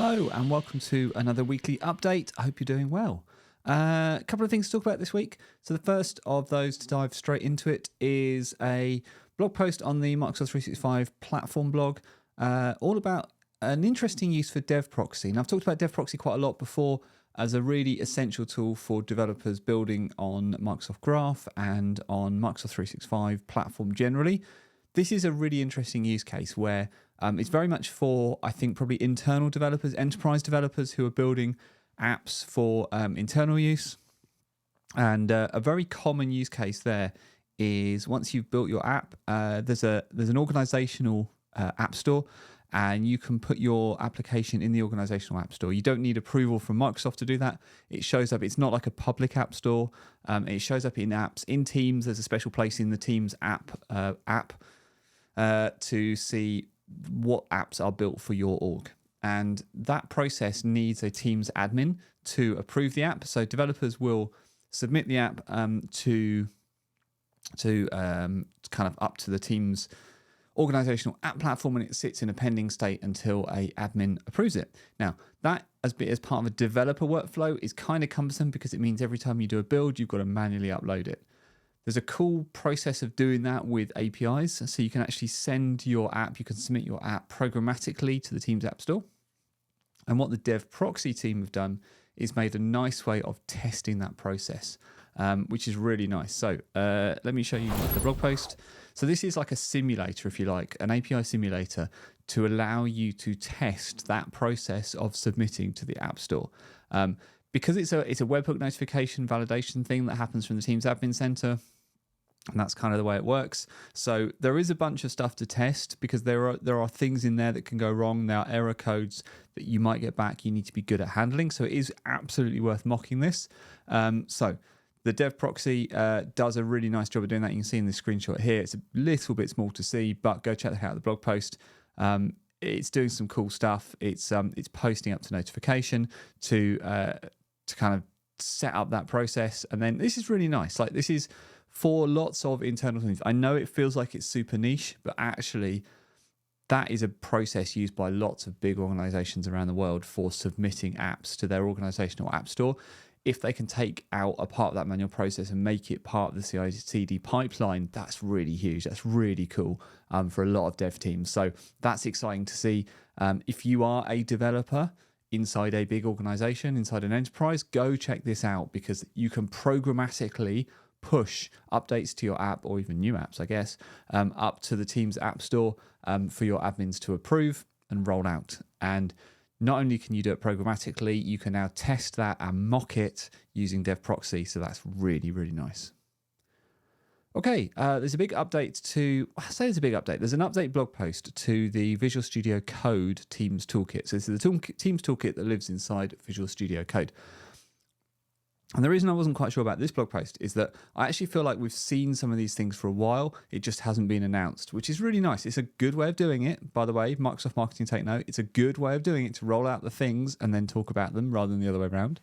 Hello and welcome to another weekly update. I hope you're doing well. A couple of things to talk about this week. So the first of those, to dive straight into it, is a blog post on the Microsoft 365 platform blog, all about an interesting use for dev proxy. Now, I've talked about dev proxy quite a lot before as a really essential tool for developers building on Microsoft Graph and on Microsoft 365 platform generally. This is a really interesting use case where it's very much for, I think, probably internal developers, enterprise developers who are building apps for internal use. And a very common use case there is once you've built your app, there's an organizational app store, and you can put your application in the organizational app store. You don't need approval from Microsoft to do that. It shows up. It's not like a public app store. It shows up in apps. In Teams, there's a special place in the Teams app to see what apps are built for your org. And that process needs a Teams admin to approve the app. So developers will submit the app to kind of up to the Teams organizational app platform, and it sits in a pending state until a admin approves it. Now, that as part of a developer workflow is kind of cumbersome because it means every time you do a build, you've got to manually upload it. There's a cool process of doing that with APIs. So you can actually send your app, you can submit your app programmatically to the Teams App Store. And what the dev proxy team have done is made a nice way of testing that process, which is really nice. So let me show you the blog post. So this is like a simulator, if you like, an API simulator to allow you to test that process of submitting to the App Store. Because it's a webhook notification validation thing that happens from the Teams Admin Center. And that's kind of the way it works. So there is a bunch of stuff to test because there are things in there that can go wrong. There are error codes that you might get back. You need to be good at handling. So it is absolutely worth mocking this. So the dev proxy does a really nice job of doing that. You can see in the screenshot here. It's a little bit small to see, but go check out the blog post. It's doing some cool stuff. It's posting up to notification to kind of set up that process. And then this is really nice. Like, this is for lots of internal things. I know it feels like it's super niche, but actually that is a process used by lots of big organizations around the world for submitting apps to their organizational app store. If they can take out a part of that manual process and make it part of the CI/CD pipeline, that's really huge. That's really cool for a lot of dev teams. So that's exciting to see. If you are a developer inside a big organization, inside an enterprise, go check this out because you can programmatically push updates to your app, or even new apps, I guess, up to the Teams App Store for your admins to approve and roll out. And not only can you do it programmatically, you can now test that and mock it using dev proxy. So that's really, really nice. Okay, there's a big update there's an update blog post to the Visual Studio Code Teams Toolkit. So this is the Teams Toolkit that lives inside Visual Studio Code. And the reason I wasn't quite sure about this blog post is that I actually feel like we've seen some of these things for a while. It just hasn't been announced, which is really nice. It's a good way of doing it. By the way, Microsoft Marketing, take note. It's a good way of doing it to roll out the things and then talk about them rather than the other way around.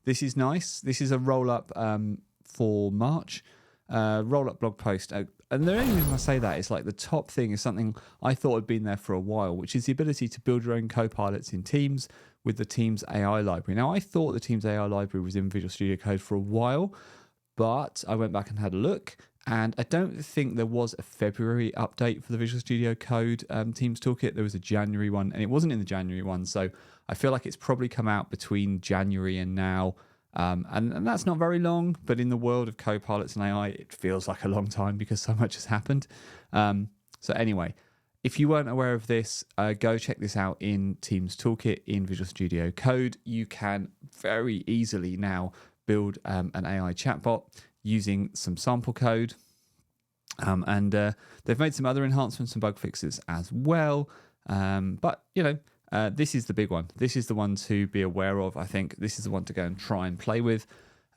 This is nice. This is a roll-up for March. Roll-up blog post. And the only reason I say that is like the top thing is something I thought had been there for a while, which is the ability to build your own Copilots in Teams with the Teams AI library. Now, I thought the Teams AI library was in Visual Studio Code for a while, but I went back and had a look, and I don't think there was a February update for the Visual Studio Code Teams Toolkit. There was a January one, and it wasn't in the January one, so I feel like it's probably come out between January and now. And that's not very long, but in the world of Copilots and AI, it feels like a long time because so much has happened. So anyway, if you weren't aware of this, go check this out in Teams Toolkit in Visual Studio Code. You can very easily now build an AI chatbot using some sample code. And they've made some other enhancements and bug fixes as well. But, this is the big one. This is the one to be aware of. I think this is the one to go and try and play with.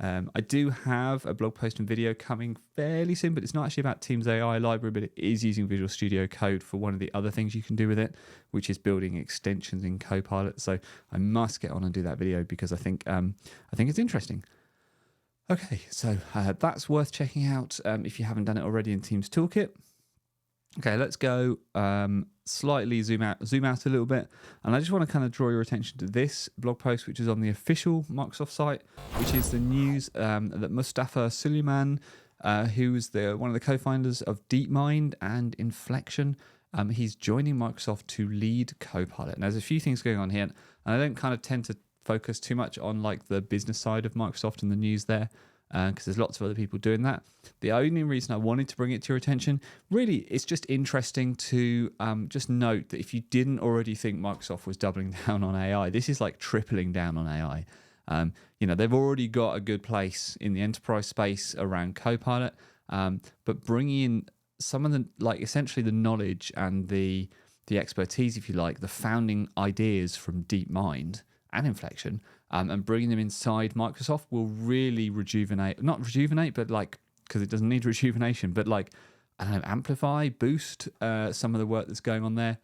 I do have a blog post and video coming fairly soon, but it's not actually about Teams AI library, but it is using Visual Studio Code for one of the other things you can do with it, which is building extensions in Copilot. So I must get on and do that video because I think it's interesting. Okay, so that's worth checking out if you haven't done it already in Teams Toolkit. Okay, let's go slightly zoom out a little bit, and I just want to kind of draw your attention to this blog post, which is on the official Microsoft site, which is the news that Mustafa Suleyman, who's one of the co-founders of DeepMind and Inflection, he's joining Microsoft to lead Copilot. And there's a few things going on here, and I don't kind of tend to focus too much on like the business side of Microsoft and the news there, because there's lots of other people doing that. The only reason I wanted to bring it to your attention, really, it's just interesting to just note that if you didn't already think Microsoft was doubling down on AI, this is like tripling down on AI. They've already got a good place in the enterprise space around Copilot, but bringing in some of the, like, essentially the knowledge and the expertise, if you like, the founding ideas from DeepMind and Inflection, and bringing them inside Microsoft will really not rejuvenate, but like, because it doesn't need rejuvenation, but like, I don't know, amplify, boost some of the work that's going on there.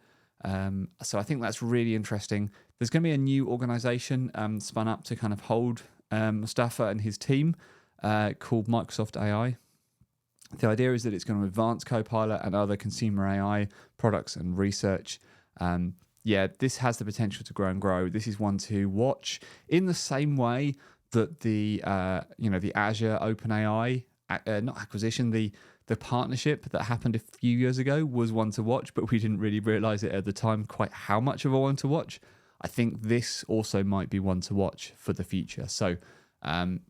So I think that's really interesting. There's going to be a new organization spun up to kind of hold Mustafa and his team called Microsoft AI. The idea is that it's going to advance Copilot and other consumer AI products and research. This has the potential to grow and grow. This is one to watch in the same way that the Azure OpenAI, not acquisition, the partnership that happened a few years ago was one to watch, but we didn't really realize it at the time quite how much of a one to watch. I think this also might be one to watch for the future. So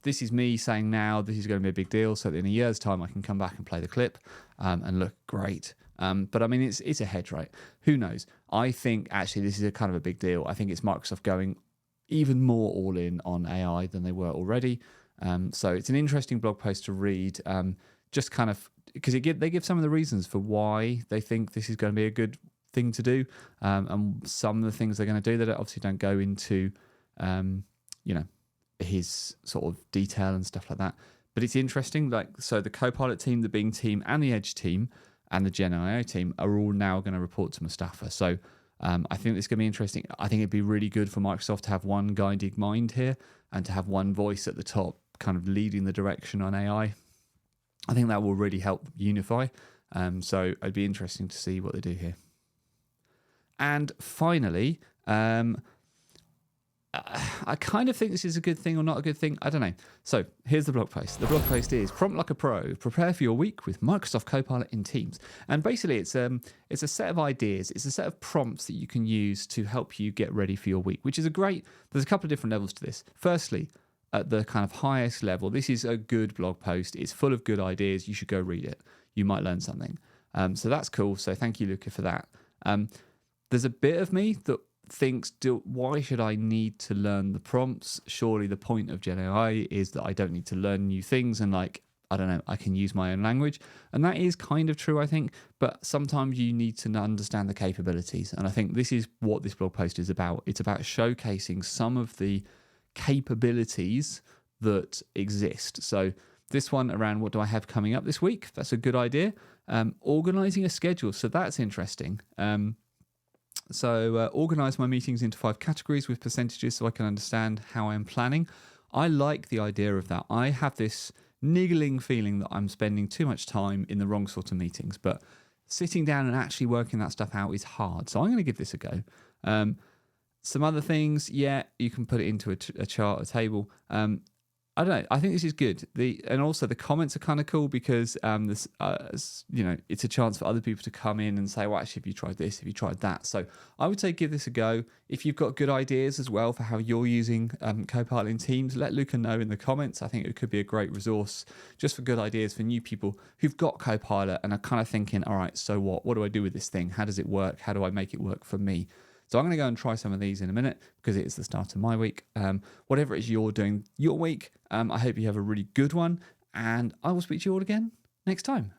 this is me saying now this is going to be a big deal, so that in a year's time I can come back and play the clip and look great. But I mean, it's a hedge, right? Who knows? I think actually this is a kind of a big deal. I think it's Microsoft going even more all in on AI than they were already. So it's an interesting blog post to read, just kind of because they give some of the reasons for why they think this is going to be a good thing to do, and some of the things they're going to do that obviously don't go into, his sort of detail and stuff like that. But it's interesting, like, so the Copilot team, the Bing team, and the Edge team, and the Gen AI team are all now going to report to Mustafa. So I think it's going to be interesting. I think it'd be really good for Microsoft to have one guiding mind here and to have one voice at the top kind of leading the direction on AI. I think that will really help unify. So it'd be interesting to see what they do here. And finally, I kind of think this is a good thing or not a good thing. I don't know. So here's the blog post. The blog post is Prompt Like a Pro. Prepare for your week with Microsoft Copilot in Teams. And basically it's a set of ideas. It's a set of prompts that you can use to help you get ready for your week, which is there's a couple of different levels to this. Firstly, at the kind of highest level, this is a good blog post. It's full of good ideas. You should go read it. You might learn something. So that's cool. So thank you, Luca, for that. There's a bit of me that thinks, why should I need to learn the prompts? Surely the point of Gen AI is that I don't need to learn new things, and like, I don't know, I can use my own language. And that is kind of true, I think, but sometimes you need to understand the capabilities. And I think this is what this blog post is about. It's about showcasing some of the capabilities that exist. So this one around what do I have coming up this week? That's a good idea. Organizing a schedule. So that's interesting. So organize my meetings into 5 categories with percentages so I can understand how I'm planning. I like the idea of that. I have this niggling feeling that I'm spending too much time in the wrong sort of meetings, but sitting down and actually working that stuff out is hard. So I'm going to give this a go. Some other things, you can put it into a chart, a table. I don't know. I think this is good. And also the comments are kind of cool because it's a chance for other people to come in and say, well, actually, have you tried this? Have you tried that? So I would say give this a go. If you've got good ideas as well for how you're using Copilot in Teams, let Luca know in the comments. I think it could be a great resource just for good ideas for new people who've got Copilot and are kind of thinking, all right, so what? What do I do with this thing? How does it work? How do I make it work for me? So I'm going to go and try some of these in a minute because it is the start of my week. Whatever it is you're doing your week, I hope you have a really good one, and I will speak to you all again next time.